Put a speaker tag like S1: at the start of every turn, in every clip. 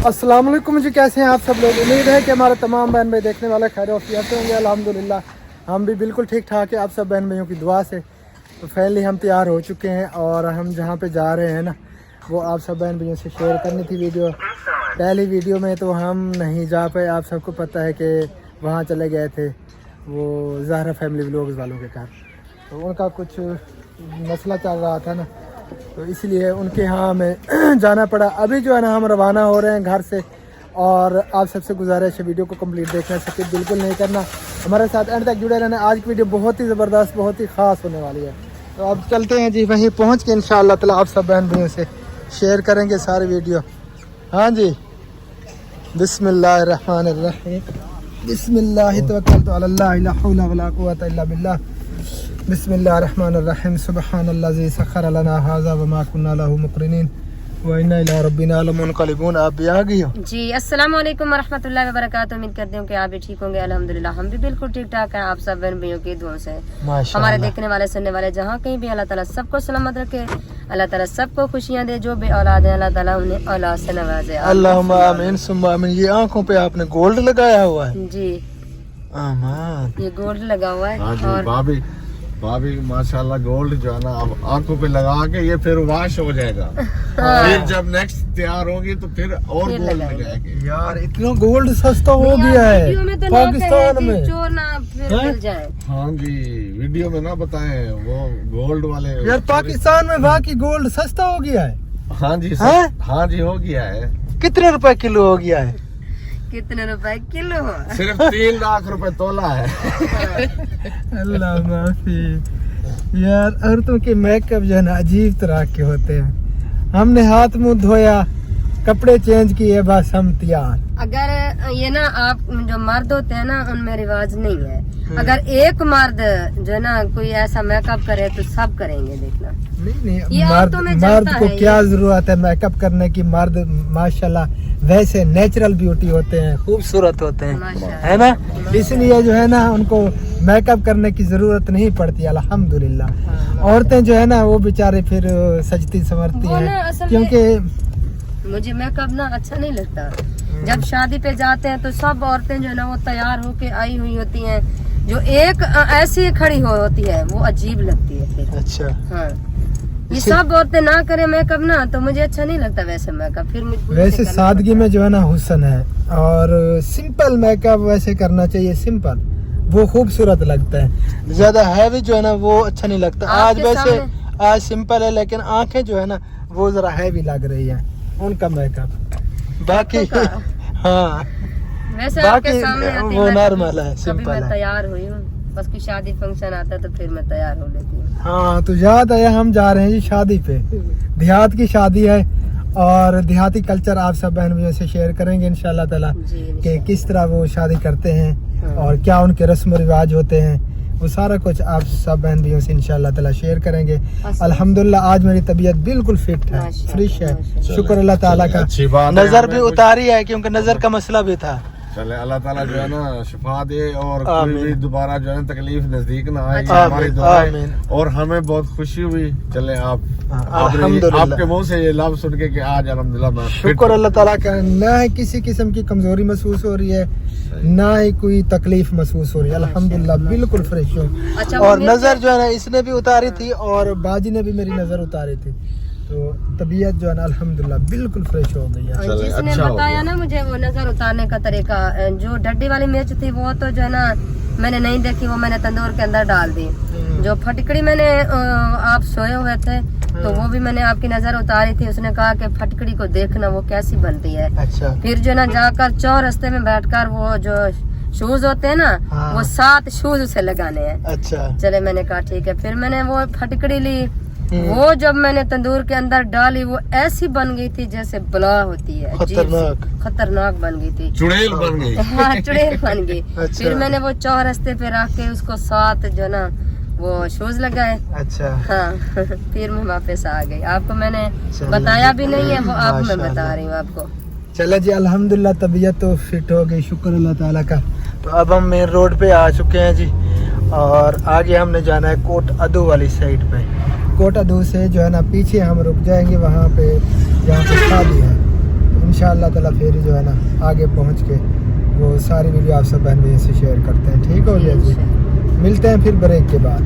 S1: अस्सलाम वालेकुम जी, कैसे हैं आप सब लोग। उम्मीद है कि हमारे तमाम बहन भाई देखने वाले खैर औफियत होंगे। अल्हम्दुलिल्लाह हम भी बिल्कुल ठीक ठाक है आप सब बहन भाइयों की दुआ से। तो फाइनली हम तैयार हो चुके हैं और हम जहाँ पे जा रहे हैं ना वो आप सब बहन भाइयों से शेयर करनी थी वीडियो। पहली वीडियो में तो हम नहीं जा पाए, आप सबको पता है कि वहाँ चले गए थे वो ज़हरा फैमिली व्लॉग्स वालों के घर, तो उनका कुछ मसला चल रहा था ना, तो इसलिए उनके यहाँ हमें जाना पड़ा। अभी जो है ना हम रवाना हो रहे हैं घर से और आप सबसे गुजारिश है वीडियो को कंप्लीट देखना, स्किप बिल्कुल नहीं करना, हमारे साथ एंड तक जुड़े रहना। आज की वीडियो बहुत ही ज़बरदस्त बहुत ही ख़ास होने वाली है। तो अब चलते हैं जी, वहीं पहुँच के इंशाअल्लाह ताला आप सब बहन भाइयों से शेयर करेंगे सारी वीडियो। हाँ जी, बिस्मिल्लाहिर्रहमानिर्रहीम, बिस्मिल्लाहि तवक्कलतु अलल्लाह ला हौला वला कुव्वता इल्ला बिल्लाह, बिस्मिल्लाहिर्रहमानिर्रहीम, सुब्हानल्लाज़ी सख़्खर लना हाज़ा वमा कुन्ना लहू मुक़रिनीन व इन्ना इला रब्बिना लमुनक़लिबून। आप भी आ गई हो
S2: जी। अस्सलाम वालेकुम वरहमतुल्लाहि वबरकातुहू। उम्मीद करती हूँ कि आप भी ठीक होंगे। अल्हम्दुलिल्लाह हम भी बिल्कुल ठीक ठाक हैं। आप सब बहन भाइयों की दुआ से हमारे देखने वाले सुनने वाले जहाँ कहीं भी अल्लाह ताला सबको सलामत रखे, अल्लाह ताला सबको खुशियाँ दे, जो बे औलाद है अल्लाह ताला उन्हें औलाद से नवाजे।
S1: अल्लाहुम्मा आमीन सुम्मा आमीन। ये आँखों पे आपने गोल्ड लगाया हुआ है
S2: जी,
S1: आमान,
S2: ये गोल्ड लगा हुआ है।
S3: और भाभी माशाल्लाह गोल्ड जो है ना अब आंखों पे लगा के ये फिर वॉश हो जाएगा। फिर जब नेक्स्ट तैयार होगी तो फिर और गोल्ड लगाएंगे।
S1: यार इतना गोल्ड सस्ता हो गया है पाकिस्तान में।
S2: चोर ना फिर मिल जाए।
S3: हाँ जी, वीडियो में ना बताएं वो गोल्ड वाले।
S1: यार पाकिस्तान में बाकी गोल्ड सस्ता हो गया है।
S3: हाँ जी हाँ जी हो गया है।
S1: कितने रुपए किलो हो गया है?
S2: कितने रुपए किलो?
S3: सिर्फ 3 लाख रुपए तोला है।
S1: अल्लाह माफी। यार औरतों के मेकअप जो है ना अजीब तरह के होते हैं। हमने हाथ मुंह धोया, कपड़े चेंज किए, बस हम तैयार।
S2: अगर ये ना आप जो मर्द होते हैं ना उनमें रिवाज नहीं है। अगर एक मर्द जो है ना कोई ऐसा मेकअप करे तो सब करेंगे, देखना।
S1: नहीं मर्द को क्या जरूरत है मेकअप करने की। मर्द माशाल्लाह वैसे नेचुरल ब्यूटी होते हैं, खूबसूरत होते हैं, है ना, इसलिए जो है ना उनको मेकअप करने की जरूरत नहीं पड़ती अल्हम्दुलिल्लाह। औरतें जो है ना वो बेचारे फिर सजती संवरती हैं, क्योंकि
S2: मुझे मेकअप ना अच्छा नहीं लगता। जब शादी पे जाते हैं तो सब औरतें जो है ना वो तैयार होके आई हुई होती हैं, जो एक ऐसी खड़ी होती है वो अजीब लगती है फिर।
S1: अच्छा
S2: हाँ, ये सब औरतें ना करे मेकअप ना तो मुझे अच्छा नहीं लगता वैसे मेकअप। फिर
S1: वैसे सादगी में जो है ना हुस्न है, और सिंपल मेकअप वैसे करना चाहिए, सिंपल वो खूबसूरत लगता है। ज्यादा हैवी जो है ना वो अच्छा नहीं लगता। आज वैसे आज सिंपल है, लेकिन आंखें जो है ना वो जरा हैवी लग रही है उनका मेकअप। बाकी हाँ
S2: वैसे
S1: बाकी
S2: आपके सामने
S1: वो नॉर्मल है, सिंपल है।
S2: तैयार हुई हूँ, बस कोई शादी फंक्शन आता है तो फिर मैं तैयार हो लेती हूँ।
S1: हाँ तो याद आया हम जा रहे हैं जी शादी पे। देहात की शादी है और देहाती कल्चर आप सब बहन भाइयों से शेयर करेंगे इंशाल्लाह ताला कि किस तरह वो शादी करते हैं और क्या उनके रस्म रिवाज होते हैं, वो सारा कुछ आप सब बहन भाइयों से इंशाल्लाह ताला शेयर करेंगे। अल्हम्दुलिल्लाह आज मेरी तबीयत बिल्कुल फिट है, फ्रेश है, शुक्र अल्लाह ताला का। नजर भी उतारी है क्योंकि नजर का मसला भी था।
S3: चले अल्लाह ताला जो है ना शिफा दे और कोई भी दोबारा जो है तकलीफ नजदीक ना आए, हमारी दुआ है। और हमें बहुत खुशी हुई। चले आपके मुंह से ये लफ्ज़ सुन के कि आज अल्हम्दुलिल्लाह
S1: शुक्र अल्लाह ताला का, ना ही किसी किस्म की कमजोरी महसूस हो रही है, ना ही कोई तकलीफ महसूस हो रही है। अल्हम्दुलिल्लाह बिल्कुल फ्रेश हूँ। और नजर जो है ना इसने भी उतारी थी और बाजी ने भी मेरी नजर उतारी थी, तो तबीयत जो है ना अल्हम्दुलिल्लाह बिल्कुल फ्रेश हो गई है।
S2: जिसने बताया ना मुझे वो नजर उतारने का तरीका, जो डड्डी वाली मिर्च थी वो तो जो है ना मैंने नहीं देखी, वो मैंने तंदूर के अंदर डाल दी। जो फटकड़ी मैंने आप सोए हुए थे तो वो भी मैंने आपकी नजर उतारी थी। उसने कहा कि फटकड़ी को देखना वो कैसी बनती है।
S1: अच्छा।
S2: फिर जो ना जाकर चौरस्ते में बैठकर वो जो शूज होते हैं ना वो 7 शूज उसे लगाने हैं।
S1: अच्छा।
S2: चले मैंने कहा ठीक है। फिर मैंने वो फटकड़ी ली, वो जब मैंने तंदूर के अंदर डाली वो ऐसी बन गई थी जैसे बला होती है, खतरनाक बन गई थी, चुड़ैल बन गई। हाँ चुड़ैल बन गई।
S1: अच्छा।
S2: फिर मैंने वो चौरस्ते पे रख के उसको 7 जो ना वो शूज लगाए।
S1: अच्छा।
S2: हाँ फिर मैं वापस आ गई। आपको मैंने बताया भी नहीं है, वो आप मैं बता रही हूँ आपको।
S1: चले जी अल्हम्दुलिल्लाह तबीयत तो फिट हो गई, शुक्र अल्लाह ताला का। तो अब हम मेन रोड पे आ चुके हैं जी और आगे हमने जाना है कोट अदू वाली साइड पे। कोट अदू से जो है ना पीछे हम रुक जाएंगे वहाँ पे जहाँ पे शादी है। इंशाअल्लाह ताला फिर जो है ना आगे पहुँच के वो सारी वीडियो आप सब बहन से शेयर करते हैं। ठीक हो गया जी, मिलते हैं फिर ब्रेक के बाद।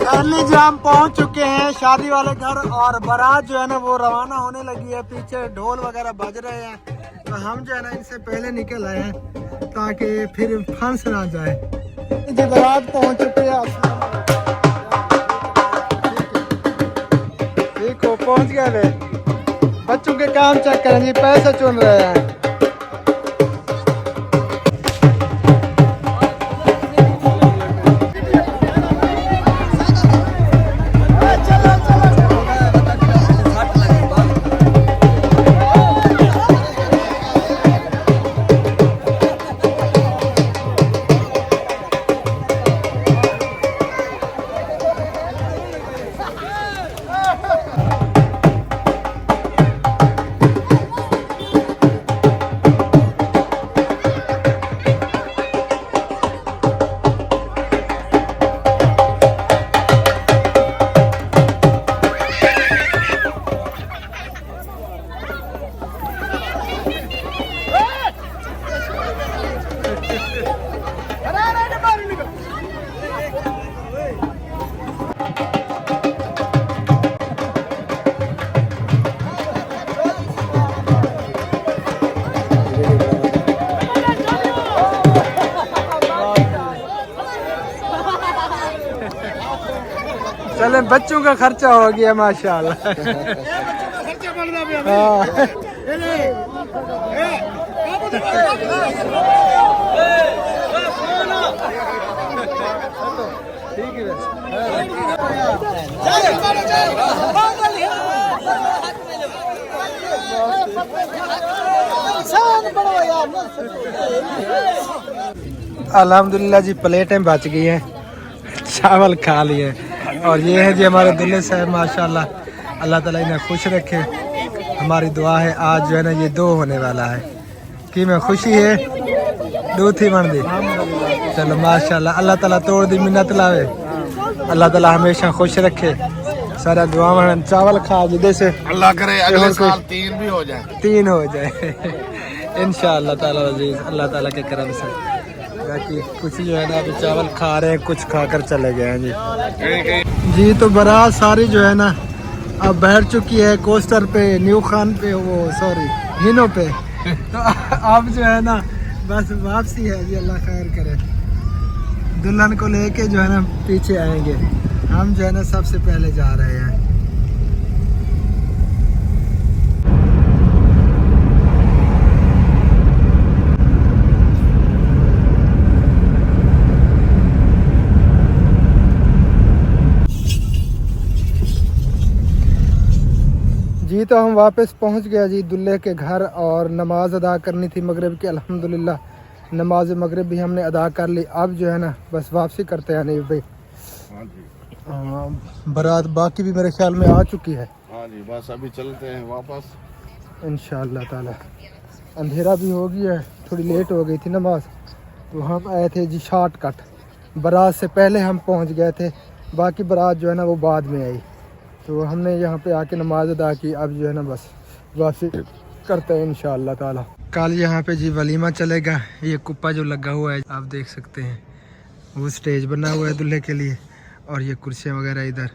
S1: फाइनली जो हम पहुँच चुके हैं शादी वाले घर और बारात जो है ना वो रवाना होने लगी है। पीछे ढोल वगैरह बज रहे हैं तो हम जो है ना इनसे पहले निकल आए हैं ताकि फिर फंस ना जाए। जी बारात पहुँच चुके हैं, ठीक हो पहुँच गए। बच्चों के काम चेक करें जी, पैसे चुन रहे हैं। चले बच्चों का खर्चा हो गया माशाल्लाह। हाँ। अल्हम्दुलिल्लाह जी प्लेटें बच गई हैं, चावल खा लिए और ये है जी हमारे दुल्हे साहब माशाल्लाह, अल्लाह ताला इन्हें खुश रखे। हमारी दुआ है आज जो है ना ये 2 होने वाला है कि मैं खुशी है 2 थी बन दी। चलो माशाल्लाह, अल्लाह ताला तोड़ दी मिन्नत लावे, अल्लाह ताला हमेशा खुश रखे। सारा दुआ में चावल खा जिदे से
S3: अल्लाह करे अगले साल 3 भी हो जाए,
S1: 3 हो जाए इंशाअल्लाह ताला अजीज, अल्लाह ताला के करम से। बाकी कुछ जो है ना अभी चावल खा रहे हैं, कुछ खाकर चले गए हैं जी। जी तो बारात सारी जो है ना अब बैठ चुकी है कोस्टर पे, न्यू खान पे, वो सॉरी हिनो पे। तो अब जो है ना बस वापसी है जी, अल्लाह खैर करे। दुल्हन को लेके जो है ना पीछे आएंगे, हम जो है ना सबसे पहले जा रहे हैं। जी तो हम वापस पहुंच गए जी दूल्हे के घर और नमाज अदा करनी थी मगरिब की। अल्हम्दुलिल्लाह नमाज मगरिब भी हमने अदा कर ली। अब जो है ना बस वापसी करते हैं नहीं भाई। बारात बाकी भी मेरे ख्याल में आ चुकी है।
S3: हाँ जी, बस अभी चलते हैं वापस
S1: इंशाअल्लाह ताला। अंधेरा भी हो गया है, थोड़ी लेट हो गई थी नमाज, तो हम आए थे जी शॉर्टकट। बारात से पहले हम पहुंच गए थे, बाकी बारात जो है ना वो बाद में आई, तो हमने यहाँ पे आके नमाज अदा की। अब जो है ना बस वापसी करते हैं इंशाअल्लाह ताला। कल यहाँ पे जी वलीमा चलेगा। ये कुप्पा जो लगा हुआ है आप देख सकते हैं, वो स्टेज बना हुआ है दूल्हे के लिए, और ये कुर्सियाँ वगैरह इधर।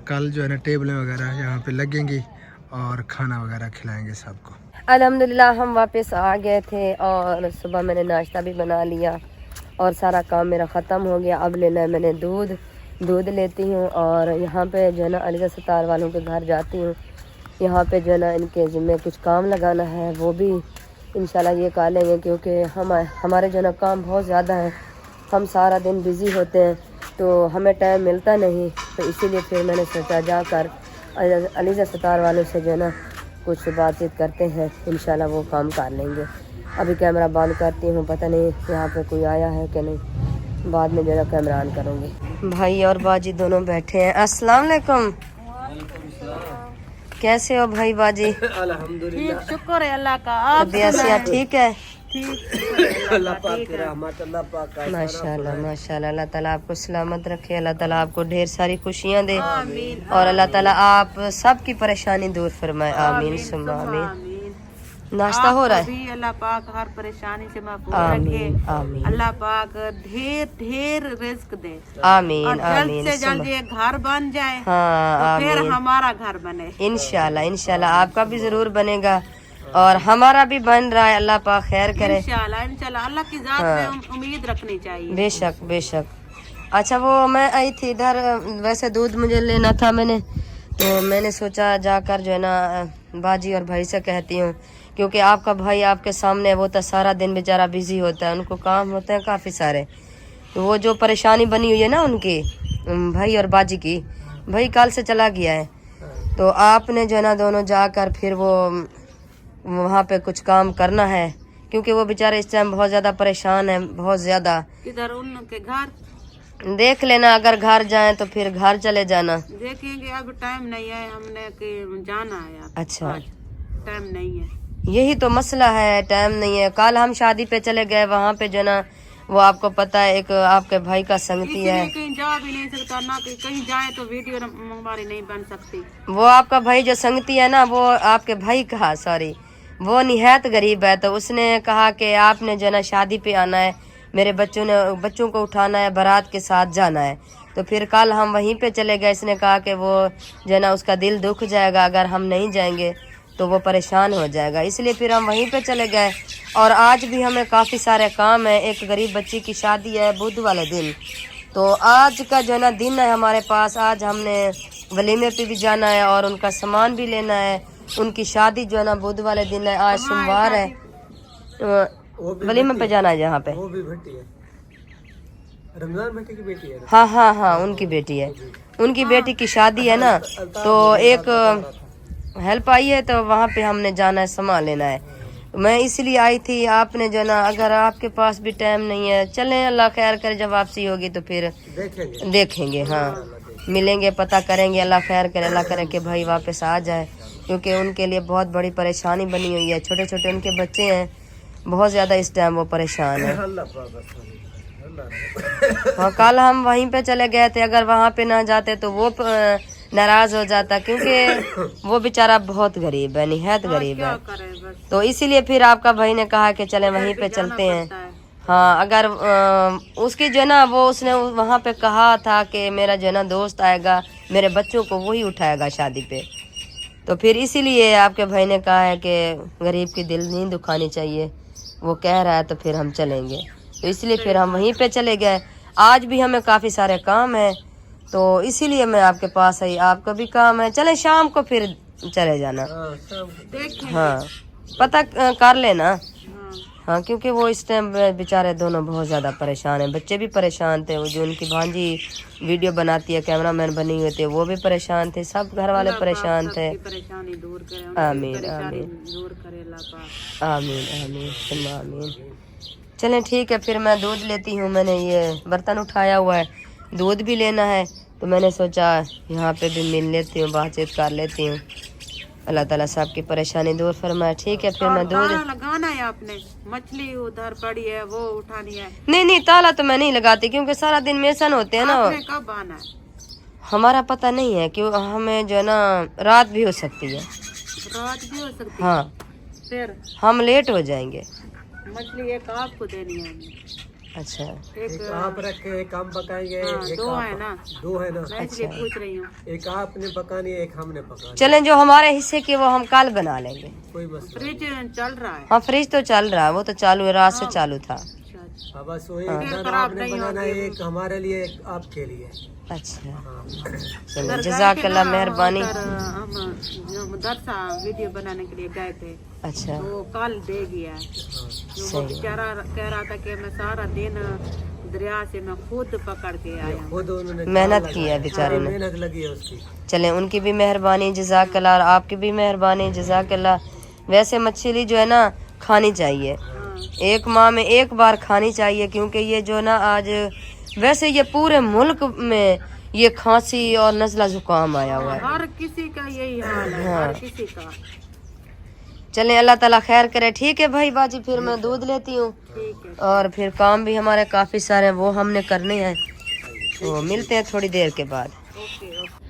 S1: कल जो है ना टेबलें वगैरह यहाँ पे लगेंगी और खाना वगैरह खिलाएंगे सबको।
S2: अल्हम्दुलिल्लाह हम वापस आ गए थे और सुबह मैंने नाश्ता भी बना लिया और सारा काम मेरा ख़त्म हो गया। अब लेना है मैंने दूध लेती हूँ और यहाँ पे जो है ना अलीजा सतार वालों के घर जाती हूँ। यहाँ पे जो है ना इनके ज़िम्मे कुछ काम लगाना है, वो भी इंशाल्लाह ये कर लेंगे, क्योंकि हमारे जो है ना काम बहुत ज़्यादा है। हम सारा दिन बिज़ी होते हैं तो हमें टाइम मिलता नहीं, तो इसीलिए फिर मैंने सोचा जाकर अलीजा सतार वालों से जो है ना कुछ बातचीत करते हैं, इंशाल्लाह वो काम कर लेंगे। अभी कैमरा बंद करती हूँ, पता नहीं यहाँ पे कोई आया है कि नहीं, बाद में जो है कैमरा ऑन करूँगी। भाई और बाजी दोनों बैठे हैं। अस्सलाम वालेकुम, कैसे हो भाई बाजी?
S4: अल्हम्दुलिल्लाह, शुक्र है अल्लाह का। आप
S2: तबीयत ठीक है? माशाल्लाह अल्लाह ताला आपको सलामत रखे, अल्लाह ताला आपको ढेर सारी खुशियाँ दे और अल्लाह ताला आप सबकी परेशानी दूर फरमाए। आमीन सुम्मा आमीन। नाश्ता हो रहा है।
S4: अल्लाह पाक हर परेशानी से महफूज
S2: आमीन
S4: रखे।
S2: आमीन
S4: अल्लाह पाक ढेर ढेर रिस्क दे।
S2: आमीन
S4: और
S2: आमीन
S4: जल्द से जल्द ये घर बन जाए,
S2: हाँ
S4: तो फिर
S2: आमीन
S4: हमारा घर बने।
S2: इंशाल्लाह इंशाल्लाह आपका भी जरूर बनेगा और हमारा भी बन रहा है। अल्लाह पाक खैर करे।
S4: इंशाल्लाह इंशाल्लाह अल्लाह की जात में उम्मीद रखनी चाहिए।
S2: बेशक बेशक। अच्छा वो मैं आई थी इधर, वैसे दूध मुझे लेना था मैंने, तो मैंने सोचा जाकर जो है ना बाजी और भाई से कहती हूँ, क्योंकि आपका भाई आपके सामने वो तो सारा दिन बेचारा बिजी होता है, उनको काम होते हैं काफ़ी सारे। तो वो जो परेशानी बनी हुई है ना उनकी भाई और बाजी की, भाई कल से चला गया है, तो आपने जो है ना दोनों जाकर फिर वो वहाँ पे कुछ काम करना है, क्योंकि वो बेचारे इस टाइम बहुत ज़्यादा परेशान है, बहुत ज़्यादा।
S4: किधर उनके घर
S2: देख लेना, अगर घर जाएं तो फिर घर चले जाना।
S4: देखेंगे, अब टाइम नहीं है, हमने कि जाना है।
S2: अच्छा
S4: टाइम नहीं है,
S2: यही तो मसला है, टाइम नहीं है। कल हम शादी पे चले गए, वहाँ पे जो ना वो आपको पता है एक आपके भाई का संगती है,
S4: इसलिए कहीं जा भी नहीं सकता ना, कि कहीं जाए तो वीडियो हमारी नहीं बन सकती।
S2: वो आपका भाई जो संगती है ना, वो आपके भाई कहा सॉरी, वो निहायत गरीब है, तो उसने कहा कि आपने जो ना शादी पे आना है, मेरे बच्चों को उठाना है, बारात के साथ जाना है। तो फिर कल हम वहीं पे चले गए, इसने कहा कि वो जो ना उसका दिल दुख जाएगा अगर हम नहीं जाएंगे तो वो परेशान हो जाएगा, इसलिए फिर हम वहीं पे चले गए। और आज भी हमें काफ़ी सारे काम है, एक गरीब बच्ची की शादी है बुध वाले दिन, तो आज का जो ना दिन है हमारे पास, आज हमने वलीमे पे भी जाना है और उनका सामान भी लेना है। उनकी शादी जो है ना बुध वाले दिन है, आज सोमवार है, वलीमे पे जाना है जहाँ पे।
S1: वो भी बेटी है, रमजान बेटी की बेटी है।
S2: हाँ हाँ हाँ उनकी बेटी है, उनकी बेटी की शादी है ना, तो एक हेल्प आई है, तो वहाँ पे हमने जाना है, सामान लेना है। मैं इसलिए आई थी, आपने जो ना अगर आपके पास भी टाइम नहीं है, चलें, अल्लाह खैर करे, जब वापसी होगी तो फिर देखेंगे। हाँ मिलेंगे, पता करेंगे, अल्लाह खैर करे, अल्लाह करे कि भाई वापस आ जाए, क्योंकि उनके लिए बहुत बड़ी परेशानी बनी हुई है। छोटे छोटे उनके बच्चे हैं, बहुत ज़्यादा इस टाइम वो परेशान है। हाँ कल हम वहीं पे चले गए थे, अगर वहाँ पे ना जाते तो वो नाराज हो जाता, क्योंकि वो बेचारा बहुत गरीब है, निहायत गरीब है। तो इसीलिए फिर आपका भाई ने कहा कि चले वहीं पे चलते हैं। हाँ अगर उसकी जो ना वो उसने वहाँ पे कहा था कि मेरा जो ना दोस्त आएगा, मेरे बच्चों को वही उठाएगा शादी पे, तो फिर इसीलिए आपके भाई ने कहा है कि गरीब की दिल नहीं दुखानी चाहिए, वो कह रहा है तो फिर हम चलेंगे, तो इसलिए फिर हम वहीं पे चले गए। आज भी हमें काफ़ी सारे काम हैं, तो इसीलिए मैं आपके पास आई, आपका भी काम है, चले शाम को फिर चले जाना। हाँ पता कर लेना। हाँ क्योंकि वो इस टाइम बेचारे दोनों बहुत ज़्यादा परेशान हैं, बच्चे भी परेशान थे, वो जो उनकी भांजी वीडियो बनाती है, कैमरामैन बनी हुए थे, वो भी परेशान थे, सब घर वाले परेशान थे। आमीन आमीन आमीन आमीन आमीन। चलें ठीक है, फिर मैं दूध लेती हूँ, मैंने ये बर्तन उठाया हुआ है, दूध भी लेना है, तो मैंने सोचा यहाँ पे भी मिल लेती हूँ, बातचीत कर लेती हूँ। अल्लाह ताला सबकी परेशानी दूर फरमाए। ठीक है फिर मैं दूध
S4: लगाना है, आपने मछली उधर पड़ी है वो उठानी है।
S2: नहीं ताला तो मैं नहीं लगाती, क्योंकि सारा दिन मेसन होते हैं ना।
S4: कब आना है
S2: हमारा पता नहीं है, क्यों हमें जो ना रात भी हो सकती है।
S4: रात भी हो सकती है?
S2: हाँ
S4: फिर
S2: हम लेट हो जाएंगे।
S4: मछली एक आपको देनी है।
S2: अच्छा
S4: एक
S1: आप रख के एक हम पकाएंगे।
S4: दो है ना?
S1: दो है ना?
S4: मैं इसलिए पूछ रही हूँ।
S1: एक आपने पकानी है, एक हमने पकानी।
S2: चलें, जो हमारे हिस्से की वो हम कल बना लेंगे।
S1: कोई बस
S4: फ्रिज चल रहा है?
S2: हाँ फ्रिज तो चल रहा है, वो तो चालू है, रात से चालू था।
S1: बस वही आपने बनाना है, एक हमारे लिए एक आपके लिए।
S2: अच्छा चलो जज़ाकल्लाह, मेहरबानी।
S4: हम मदरसा वीडियो बनाने के लिए गए थे।
S2: अच्छा
S4: तो कल दे गया है। वो बेचारा कह रहा था कि मैं सारा दिन दरिया से मैं खुद पकड़ के आया।
S1: खुद उन्होंने
S2: मेहनत की है बेचारे ने,
S1: मेहनत लगी है उसकी।
S2: चलें उनकी भी मेहरबानी जज़ाकल्लाह, और आपकी भी मेहरबानी जज़ाकल्लाह। वैसे मछली जो है ना खानी चाहिए, एक माह में एक बार खानी चाहिए, क्योंकि ये जो ना आज वैसे ये पूरे मुल्क में ये खांसी और नज़ला जुकाम आया हुआ है।
S4: हर किसी का यही हाल है, हर किसी का।
S2: चलें अल्लाह ताला खैर करे। ठीक है भाई बाजी, फिर मैं दूध लेती हूँ और फिर काम भी हमारे काफ़ी सारे हैं वो हमने करने हैं, तो मिलते हैं थोड़ी देर के बाद।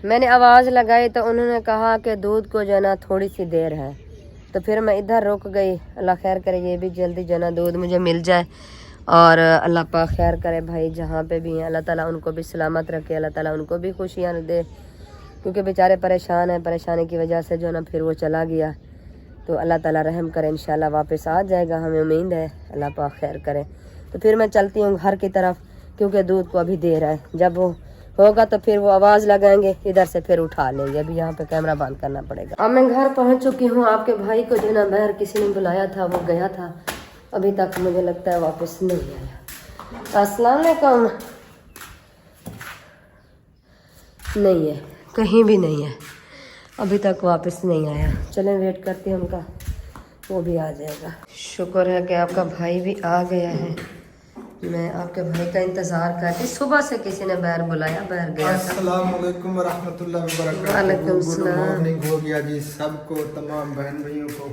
S2: मैंने आवाज़ लगाई तो उन्होंने कहा कि दूध को जो है ना थोड़ी सी देर है, तो फिर मैं इधर रुक गई। अल्लाह खैर करे ये भी जल्दी जो है ना दूध मुझे मिल जाए, और अल्लाह पाक खैर करे भाई जहाँ पे भी हैं अल्लाह ताला उनको भी सलामत रखे, अल्लाह ताला उनको भी खुशियाँ दे, क्योंकि बेचारे परेशान हैं, परेशानी की वजह से जो है ना फिर वो चला गया, तो अल्लाह ताला रहम करे, इंशाल्लाह वापस आ जाएगा, हमें उम्मीद है, अल्लाह पाक खैर करे। तो फिर मैं चलती हूँ घर की तरफ, क्योंकि दूध को अभी देर है, जब वो होगा तो फिर वो आवाज़ लगाएंगे इधर से, फिर उठा लेंगे। अभी यहाँ पे कैमरा बंद करना पड़ेगा। अब मैं घर पहुँच चुकी हूँ। आपके भाई को जो है ना बाहर किसी ने बुलाया था, वो गया था, अभी तक मुझे लगता है वापस नहीं आया। अस्सलाम वालेकुम। नहीं है, कहीं भी नहीं है, अभी तक वापस नहीं आया। चलें वेट करते हैं उनका, वो भी आ जाएगा। शुक्र है कि आपका भाई भी आ गया है। मैं आपके भाई का इंतज़ार करती, सुबह से किसी ने बाहर बुलाया, बाहर गया था।
S1: अस्सलाम वालेकुम रहमतुल्लाहि व बरकातहू।
S2: वालेकुम
S1: गुड
S2: सलाम।
S1: मॉर्निंग हो गया जी सबको, तमाम बहन भाइयों को।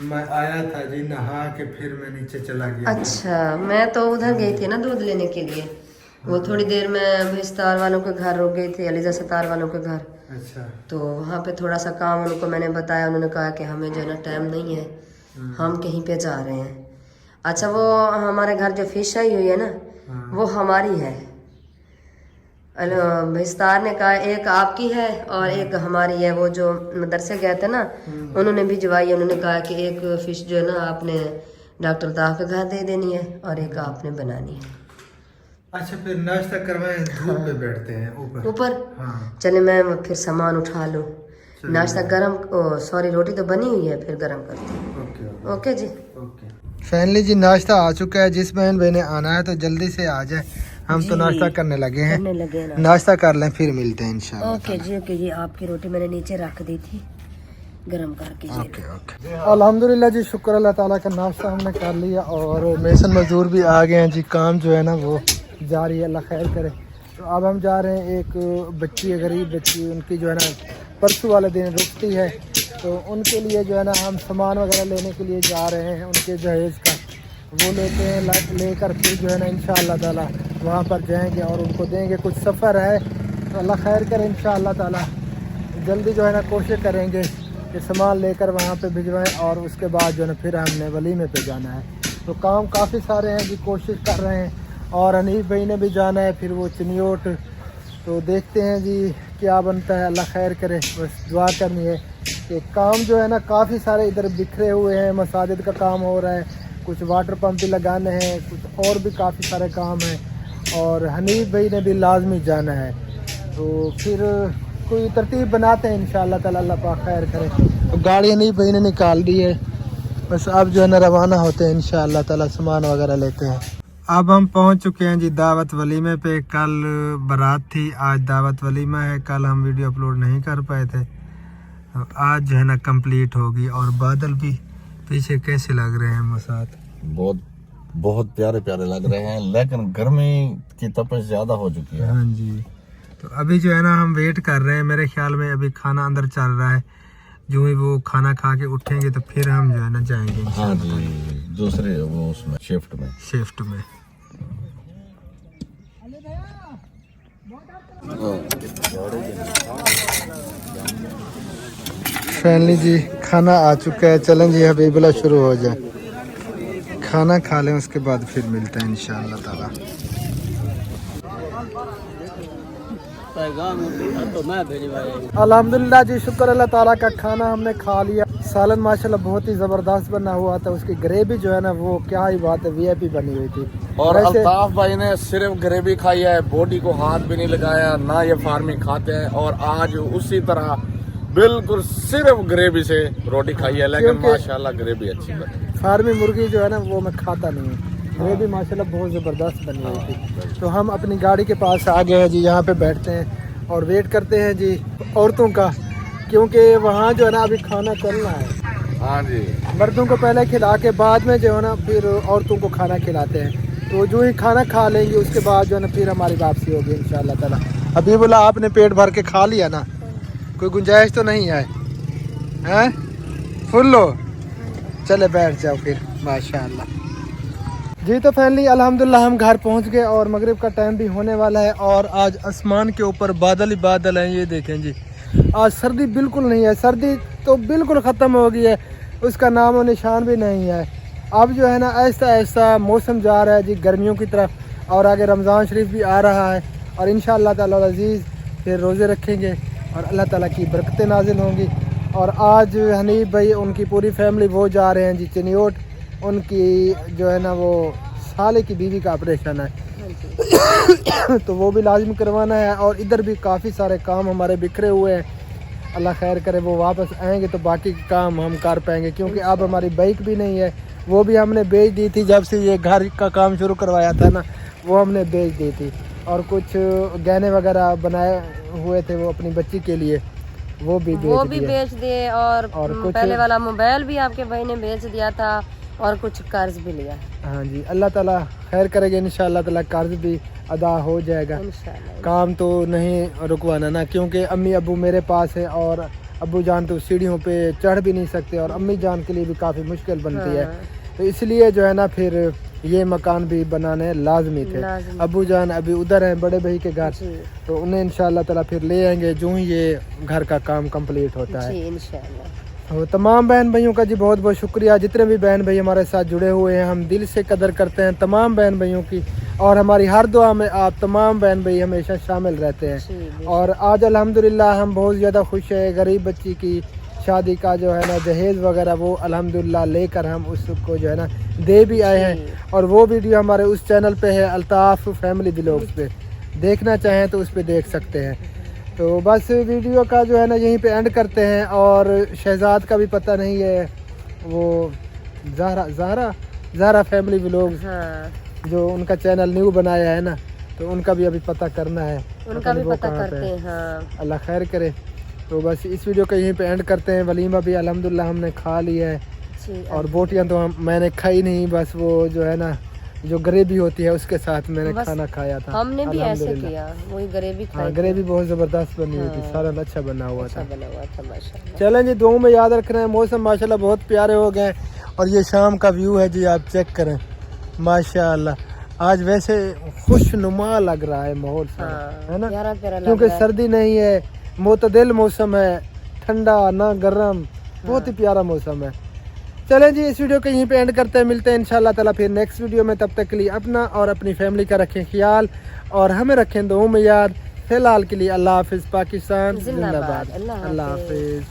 S1: मैं आया था जी नहा के, फिर मैं नीचे चला गया।
S2: अच्छा, मैं तो उधर गई थी ना दूध लेने के लिए, वो थोड़ी देर में भिस्तार वालों के घर रुक गई थी, अलीजा सतार वालों के घर।
S1: अच्छा,
S2: तो वहाँ पे थोड़ा सा काम उनको मैंने बताया, उन्होंने कहा कि हमें जो है ना टाइम नहीं है, हम कहीं पे जा रहे हैं। अच्छा, वो हमारे घर जो फिश आई हुई है ना, वो हमारी है। भिस्तार ने कहा एक आपकी है और एक हमारी है। वो जो मदरसे गए थे ना, उन्होंने भिजवाई, उन्होंने कहा कि एक फिश जो है ना आपने डॉक्टर ताफ के घर दे देनी है और एक आपने बनानी है।
S1: अच्छा, फिर नाश्ता करवाएं, धूप पे बैठते हैं ऊपर। हाँ,
S2: चले मैं फिर सामान उठा लूँ। नाश्ता गरम, सॉरी रोटी तो बनी हुई है, फिर गरम करती हूँ। ओके जी,
S1: ओके। फैमिली जी नाश्ता आ चुका है, जिस बहन भाई ने आना है तो जल्दी से आ जाए, हम तो नाश्ता करने लगे हैं। नाश्ता कर लें, फिर मिलते हैं इंशाल्लाह।
S2: ओके जी, ओके जी। आपकी रोटी मैंने नीचे रख दी थी गरम करके।
S1: Okay okay. अल्हम्दुलिल्लाह जी, शुक्र अल्लाह ताला का, नाश्ता हमने कर लिया और मेसन मजदूर भी आ गए हैं जी। काम जो है ना वो जारी है, अल्लाह खैर करे। तो अब हम जा रहे हैं, एक बच्ची है, गरीब बच्ची, उनकी जो है ना परसों वाले दिन रुकती है, तो उनके लिए जो है ना हम सामान वगैरह लेने के लिए जा रहे हैं, उनके जहेज़ का वो लेते हैं, लेकर फिर जो है ना इंशाअल्लाह ताला वहाँ पर जाएंगे और उनको देंगे। कुछ सफ़र है, तो अल्लाह खैर करे, इंशाअल्लाह ताला जल्दी जो है ना कोशिश करेंगे कि सामान लेकर वहाँ पे भिजवाएं, और उसके बाद जो है ना फिर हमने वलीमे पे जाना है। तो काम काफ़ी सारे हैं जी, कोशिश कर रहे हैं, और अनीफ भाई ने भी जाना है, फिर वो चिनियोट। तो देखते हैं जी क्या बनता है, अल्लाह खैर करे। बस दुआ करनी है कि काम जो है ना काफ़ी सारे इधर बिखरे हुए हैं, मसाजिद का काम हो रहा है, कुछ वाटर पंप भी लगाने हैं, कुछ और भी काफ़ी सारे काम हैं, और हनीफ भाई ने भी लाजमी जाना है। तो फिर कोई तरतीब बनाते हैं इंशाअल्लाह ताला, अल्लाह पाक खैर करे। तो गाड़ी हनीफ भाई ने निकाल दी है, बस अब जो है ना रवाना होते हैं इंशाअल्लाह ताला, सामान वगैरह लेते हैं। अब हम पहुंच चुके हैं जी दावत वलीमे पे। कल बारात थी, आज दावत वलीमा है। कल हम वीडियो अपलोड नहीं कर पाए थे, तो आज जो है ना कंप्लीट होगी। और बादल भी पीछे कैसे लग रहे हैं मसाद,
S3: बहुत बहुत प्यारे प्यारे लग रहे हैं, लेकिन गर्मी की तपश ज्यादा हो चुकी है।
S1: हाँ जी, तो अभी जो है ना हम वेट कर रहे हैं। मेरे ख्याल में अभी खाना अंदर चल रहा है, जो ही वो खाना खा के उठेंगे तो फिर हम जो है ना जाएंगे।
S3: हाँ जी, दूसरे वो उसमें शिफ्ट में। फैमिली जी खाना आ चुका है, चलें जी हबीबुल्लाह शुरू हो जाए, खाना खा लें, उसके बाद फिर मिलते हैं इंशाअल्लाह ताला। अल्हम्दुलिल्लाह जी, शुक्र अल्लाह ताला का, खाना हमने खा लिया। सालन माशाल्लाह बहुत ही ज़बरदस्त बना हुआ था, उसकी ग्रेवी जो है ना वो क्या ही बात है, VIP बनी हुई थी। और अल्ताफ भाई ने सिर्फ ग्रेवी खाई है, बॉडी को हाथ भी नहीं लगाया, ना ये फार्मिंग खाते हैं, और आज उसी तरह बिल्कुल सिर्फ ग्रेवी से रोटी खाई है, लेकिन माशाल्लाह ग्रेवी अच्छी बनी।
S1: फार्मी मुर्गी जो है ना वो मैं खाता नहीं हूँ, ग्रेवी माशाल्लाह बहुत ज़बरदस्त बनी हुई थी। तो हम अपनी गाड़ी के पास आ गए हैं जी, यहाँ पे बैठते हैं और वेट करते हैं जी औरतों का, क्योंकि वहाँ जो है ना अभी खाना चलना है।
S3: हाँ जी,
S1: मर्दों को पहले खिला के बाद में जो है ना फिर औरतों को खाना खिलाते हैं। तो जो ही खाना खा लेंगे उसके बाद जो है ना फिर हमारी वापसी होगी इंशाअल्लाह ताला। अभी बोला आपने पेट भर के खा लिया ना, कोई गुंजाइश तो नहीं है, हैं? फुल हो, चले बैठ जाओ फिर माशाल्लाह। जी तो फैमिली अल्हम्दुलिल्लाह हम घर पहुंच गए और मगरिब का टाइम भी होने वाला है और आज आसमान के ऊपर बादल ही बादल हैं। ये देखें जी, आज सर्दी बिल्कुल नहीं है, सर्दी तो बिल्कुल ख़त्म हो गई है, उसका नाम और निशान भी नहीं है। अब जो है ना ऐसा ऐसा मौसम जा रहा है जी गर्मियों की तरफ और आगे रमज़ान शरीफ भी आ रहा है और इंशाअल्लाह ताला अज़ीज़ फिर रोज़े रखेंगे और अल्लाह ताला की बरकतें नाजिल होंगी। और आज हनीफ भाई उनकी पूरी फैमिली वो जा रहे हैं जी चिन्योट, उनकी जो है ना वो साले की बीवी का ऑपरेशन है तो वो भी लाजमी करवाना है। और इधर भी काफ़ी सारे काम हमारे बिखरे हुए हैं, अल्लाह खैर करे वो वापस आएंगे तो बाकी काम हम कर पाएंगे, क्योंकि अब हमारी बाइक भी नहीं है, वो भी हमने बेच दी थी जब से ये घर का काम शुरू करवाया था ना, वो हमने बेच दी थी। और कुछ गहने वगैरह बनाए हुए थे वो अपनी बच्ची के लिए, वो भी बेच दिए और
S2: कुछ पहले वाला मोबाइल भी आपके भाई ने बेच दिया था और कुछ कर्ज भी लिया।
S1: हाँ जी, अल्लाह ताला खैर करेगा इंशाअल्लाह ताला, कर्ज भी अदा हो जाएगा। काम तो नहीं रुकवाना ना, क्योंकि अम्मी अब्बू मेरे पास है और अब्बू जान तो सीढ़ियों पे चढ़ भी नहीं सकते और अम्मी जान के लिए भी काफ़ी मुश्किल बनती है, तो इसलिए जो है ना फिर ये मकान भी बनाने लाजमी थे। अब्बू जान अभी उधर हैं बड़े भाई के घर, तो उन्हें इंशाअल्लाह ताला फिर ले आएंगे जो ही ये घर का काम कंप्लीट होता है इंशाअल्लाह। तो तमाम बहन भाइयों का जी बहुत बहुत शुक्रिया, जितने भी बहन भाई हमारे साथ जुड़े हुए हैं, हम दिल से कदर करते हैं तमाम बहन भाइयों की और हमारी हर दुआ में आप तमाम बहन भाई हमेशा शामिल रहते हैं। और आज अल्हम्दुलिल्लाह हम बहुत ज़्यादा खुश हैं, गरीब बच्ची की शादी का जो है ना दहेज वगैरह वो अल्हम्दुलिल्लाह लेकर हम उसको जो है ना दे भी आए हैं और वो वीडियो हमारे उस चैनल पे है अल्ताफ़ फैमिली व्लॉग्स पे, देखना चाहें तो उस पर देख सकते हैं। तो बस वीडियो का जो है ना यहीं पे एंड करते हैं। और शहजाद का भी पता नहीं है, वो ज़हरा फैमिली व्लॉग्स जो उनका चैनल न्यू बनाया है ना, तो उनका भी अभी पता करना है,
S2: उनका भी पता करते हैं। हाँ।
S1: अल्लाह खैर करे। तो बस इस वीडियो को यहीं पे एंड करते हैं। वलीमा भी अल्हम्दुलिल्लाह हमने खा लिया है और बोटियाँ तो मैंने खाई नहीं, बस वो जो है ना जो ग्रेवी होती है उसके साथ मैंने खाना खाया था।
S2: हमने भी ऐसे किया, वही ग्रेवी खाई।
S1: हाँ, ग्रेवी बहुत ज़बरदस्त बनी हुई थी, सारा अच्छा बना हुआ था। चलें जी, दुआ में याद रख रहे हैं। मौसम माशाल्लाह बहुत प्यारे हो गए और ये शाम का व्यू है जी, आप चेक करें माशाल्लाह। आज वैसे खुशनुमा लग रहा है माहौल है ना, क्योंकि सर्दी नहीं है, मोतदिल मौसम है, ठंडा ना गर्म, बहुत ही प्यारा मौसम है। चलें जी, इस वीडियो को यहीं पे एंड करते हैं, मिलते हैं इंशाल्लाह ताला फिर नेक्स्ट वीडियो में। तब तक के लिए अपना और अपनी फैमिली का रखें ख्याल और हमें रखें दुआ में याद। फिलहाल के लिए अल्लाह हाफिज़, पाकिस्तान जिंदाबाद, अल्लाह हाफिज़।